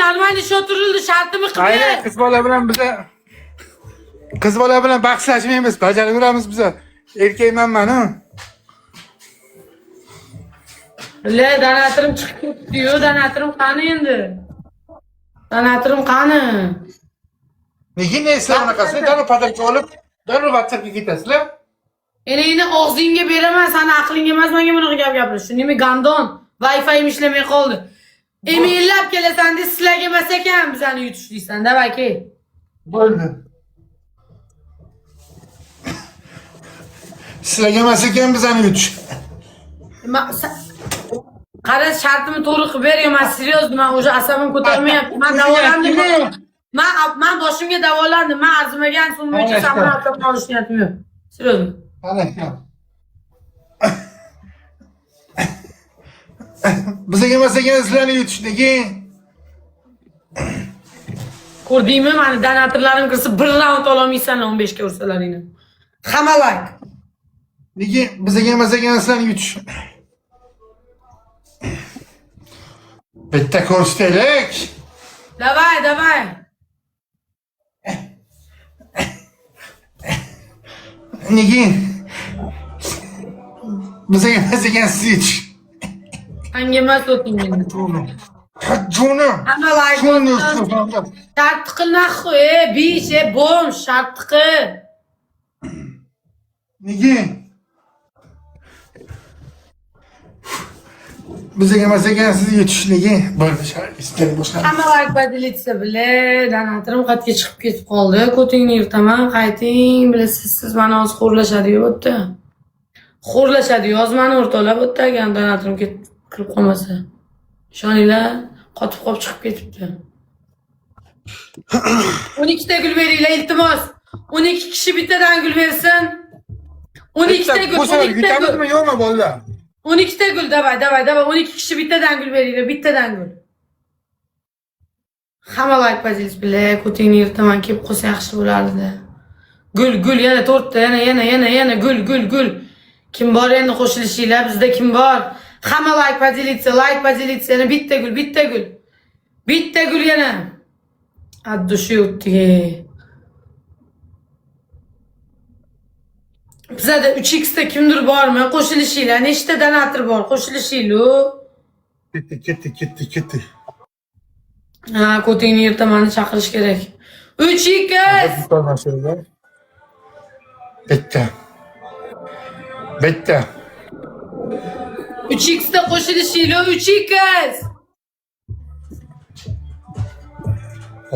normal ish o'tirildi, shartimi qilib Ayni ber. qiz bola bilan bahslashmaymiz, bajaraveramiz biz. Erkakmanman-ku. Le, donatirim chiqib ketdi-yu, donatirim qani endi? Donatirim qani? Nega neslar bunaqasi? Darrov patakcha olib, darrov WhatsAppga ketasizlar. Enangni og'zingga beraman, seni aqlingga emas menga bunaqa gap gapirish. Nima gandon? Wi-Fi'm ishlamay qoldi. Emaillab kelasan deb sizlarga emas ekan bizani yutishlaysan, davay kel. Bo'ldi. Sizlarga emas ekan bizani yutish. Qara, shartimi to'g'ri qilib ber, men seriozman, men o'sha asabim ko'tarmayapti. Men davolandim. Men boshimga davolandim. Men arzimagan so'm bo'yicha samolyot olib olishni niyatim yo'q. Seriozman. Bizga emas ekan sizlarni yutishniki. Ko'rdingmi, meni donatorlarim kirsa 1 raund ololmaysan 15 ga ursalaringni. Hamma like. Nega bizga emas ekan sizlarni yutish. Bitta ko'rsataylik. Davay. Nega bizga emas ekan siz yutish. Hanga emas o'ting endi. Jo'ni. Hamma like. Shart qil naxu, bish, bom, shart qil. Nega? Bizga emas ekan siz yutishligi. Bo'ldi, istak boshqa. Hamma like badilitsa bile, donatorim qatga chiqib ketib qoldi. Ko'tingni yirtaman, qayting, bilasiz, siz meni hozir xo'rlashadi-yu o'tda. Xo'rlashadi, yozmani o'rtalab o'tda, agar donatorim kirib qolmasa. Ishoninglar, qotib qolib chiqib ketibdi. 12 ta gul beringlar, iltimos. 12 kishi bittadan gul bersin. 12 ta gul, 12 ta gul. Yutamizmi yo'qmi bolalar? 12 ta gul, davay. 12 kishi bittadan gul beringlar, bittadan gul. Hamma like baziz bile, ko'tingni yirtaman, kelib qolsa yaxshi bo'lardi. Gul, yana 4 ta, yana gul. Kim bor endi qo'shilishinglar, bizda kim bor? Hamma like baziz, yana bitta gul. Bitta gul yana. Addushi o'tdi. Bizada 3x da kimdir bormi? Qo'shilishinglar, nechta donator bor? Qo'shilishinglar. Ketdi. Ha, ko'tingni yirtamani chaqirish kerak. 3x. Bitta. 3x da qo'shilishinglar, 3x.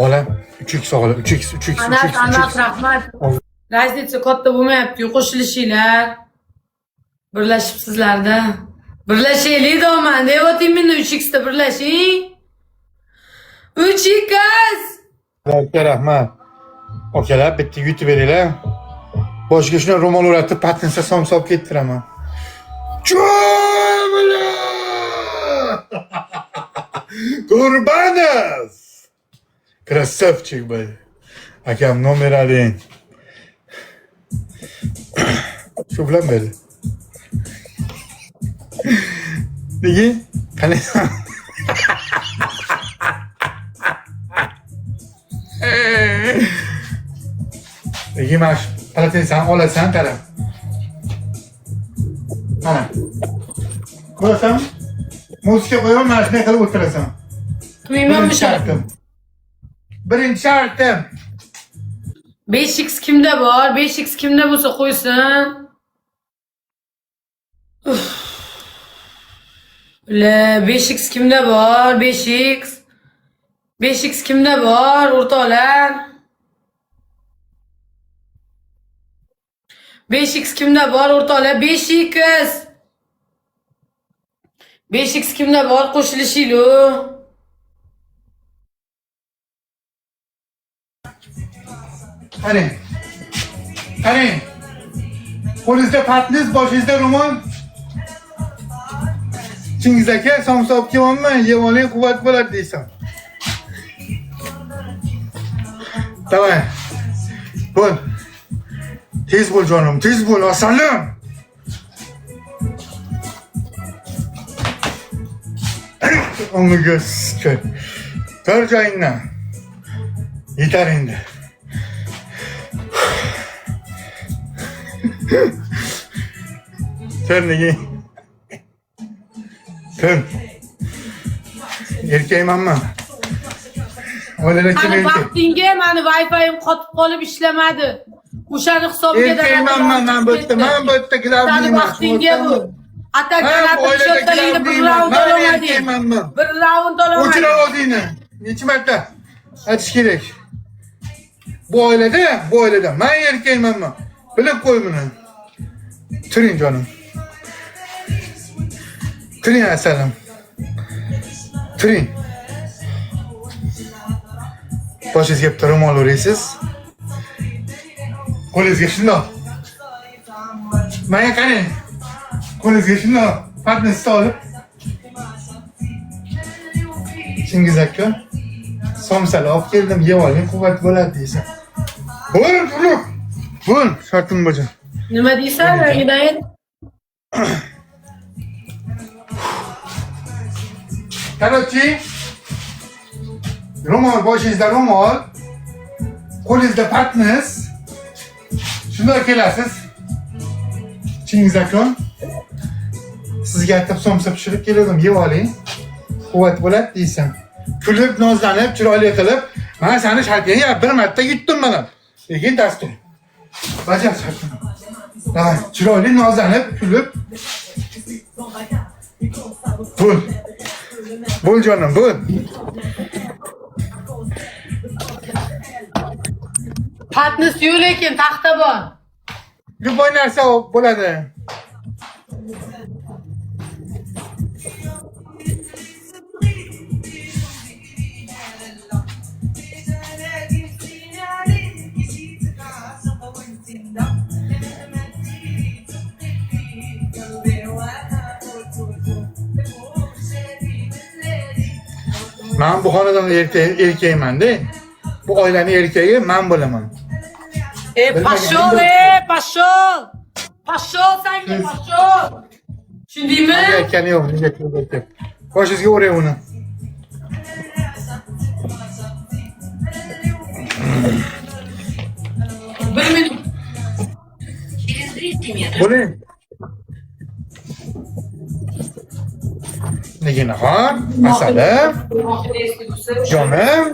Olam, 3x olam, 3x. Ana, rahmat. Raznica katta bo'lmayapti-yu, qo'shilishinglar. Birlashibsizlarda. Birlashaylik do'man, deb o'ting meni 3x da birlashing. 3x. Rahmat. Okalar, bitta yutib beringlar. Boshiga shuni ro'mol o'ratib, patninsa som solib ketiraman. Cho'mla! Qurbanov! Krasavchik bo'l. Akam nomer oling. Shu bilan berdi. Nega? Qani? Nega mash palataysan, olasan taraf. Mana. Ko'rasan? Muzika qo'yaman, mana shunday qilib o'tirasan. Qilmayman bu shartim. Birinchi shartim. 5x kimda bor? 5x kimda bo'lsa qo'ysin. Le, 5x kimda bor? 5x. 5x kimda bor? O'rtoqlar. 5x kimda bor? O'rtoqlar, 5x. 5x kimda bor? Qo'shilishinglar. Qarang. Qo'lingizda patnis, boshingizda ro'mol. Chingiz aka, somsob kelyapman, yeb oling, quvvat bo'ladi deysan. Davay. Bo'l. Tez bo'l jonim, tez bo'l, osonlik. Omiga sikay. Tur joyingdan. Yetar endi. Tur nega? Tur. Erkakmanmi? Oilada kim Qani erkak? vaqtingga mani Wi-Fi'm qotib qolib ishlamadi. O'shani hisobiga Erkakmanman men bu yerda gilavni. Qani vaqtingga bu. Atakanatni shotaligini bir raund olamading. Bir raund olamading. O'chira oldingni. Necha marta aytish kerak. Bu oilada men erkakmanman. Bilib qo'y buni. Turing jonim. Turing asalim. Turing. Boshingizga bitta ro'mol o'raysiz. Qo'lingizga shundoq. Menga qarang. Qo'lingizga shundoq patnisni olib. Chingiz aka, somsalar olib keldim, yeb oling, quvvat bo'ladi deysan. Bo'l, shartim bo'ja. Nima deysan, rangida ayt. Qarorchi, ro'mol boshingizda ro'mol, qo'lingizda patnis. Shunday kelasiz. Chingiz aka, sizga aytib somsa pishirib keldim, yeb oling. Quvvat bo'ladi deysan. Kulib, nozlanib, chiroyli qilib, men seni shartga bir marta yutdim mana. Lekin dastur. Bajar shartini. Davay, chiroyli nozlanib, kulib. Bo'l jonim, bo'l. Patnis yo'q lekin taxta bor. Любой narsa bo'ladi. Men bu xonadonda erkakman-da. Bu oilaning erkagi men bo'laman. Pashol, pashol. Pashol senga, pashol. Tushundingmi? Aytgani yo'q, nega aytib. Boshingizga o'ray uni. Bir minut. Bo'ling. Nega nahor? Masalim. Jonim.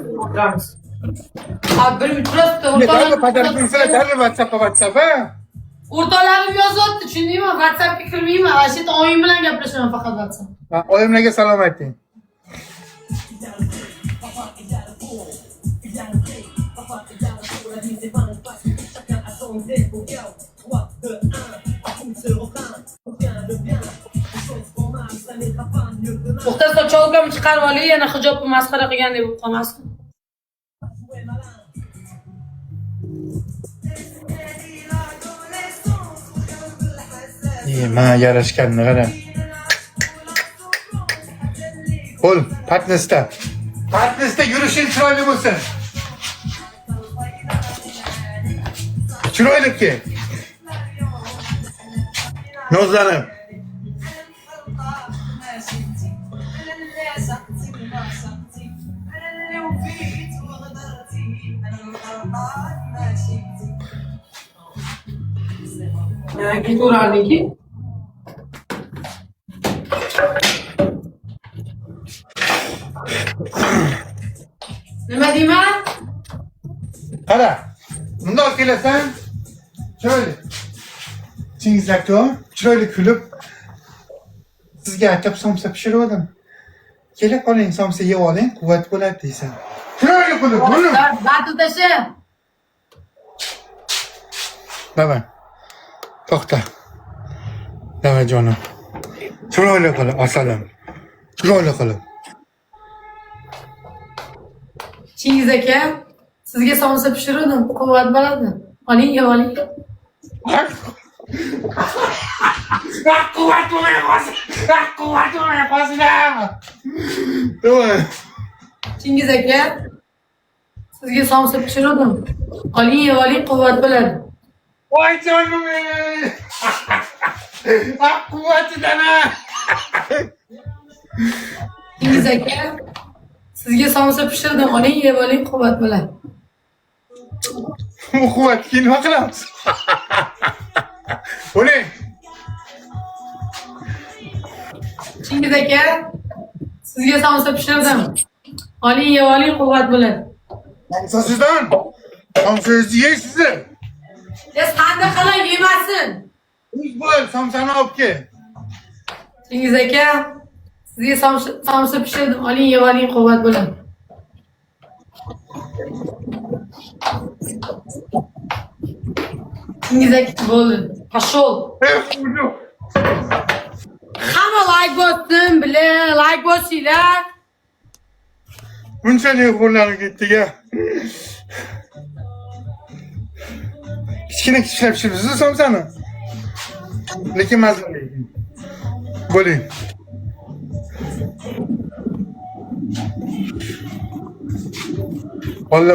Ha, bir minut turibdi. WhatsApp. O'rtalarim yozyapti, tushundingmi? WhatsAppga kirmayman. Ashit oyim bilan gaplashaman faqat WhatsApp. Oyimlarga salom ayting. To'xta, sochog'imni chiqarib olay, yana hijobni masxara qilgandek bo'lib qolmasin. Men yarashganni qara. Bo'l, patnisda. Patnisda yurishing chiroyli bo'lsin. Chiroyli ke. Nozlanib. Git uğrardaki. Nima deyman? Qara. Bundoq kelasan. Chiroyli. Chingiz aka, chiroyli kulib sizga aytib somsa pishirdim. Kelib qoling, somsa yeb oling, quvvat bo'ladi deysan. Chiroyli kulib, buni. Batutashi. Davay. To'xta. Davay jonim. Chiroyli qilib, asalim. Chiroyli qilib. Chingiz aka, sizga somsa pishirdim, quvvat bo'ladi. Oling, yeb oling. Quvvat bo'lmay qolsin. Davay. Chingiz aka, sizga somsa pishirdim. Oling, yeb oling, quvvat bo'ladi. Voy jonim. Quvvatidan. Chingiz aka, Sizga somsa pishirdim. Oling, yeb oling quvvat bilan. U quvvatga nima qilamiz? Bo'ling. Chingiz aka, sizga somsa pishirdim. Oling, yeb oling quvvat bilan. Somsa sizdan. Somsangizni yeysiz. Qanday qilib yemasin? O'z bo'l, somsani olib kel. Chingiz aka, sizga somsa pishirdim. Oling, yeb oling quvvat bilan. Chingiz aka bo'ldi. Pashol. Hamma like bossin, bilan like bosinglar. Bunchalik qo'llari ketdi-ga. Kichkina kishlab pishiribsiz somsani. Lekin mazali. Bo'ling. Vallahi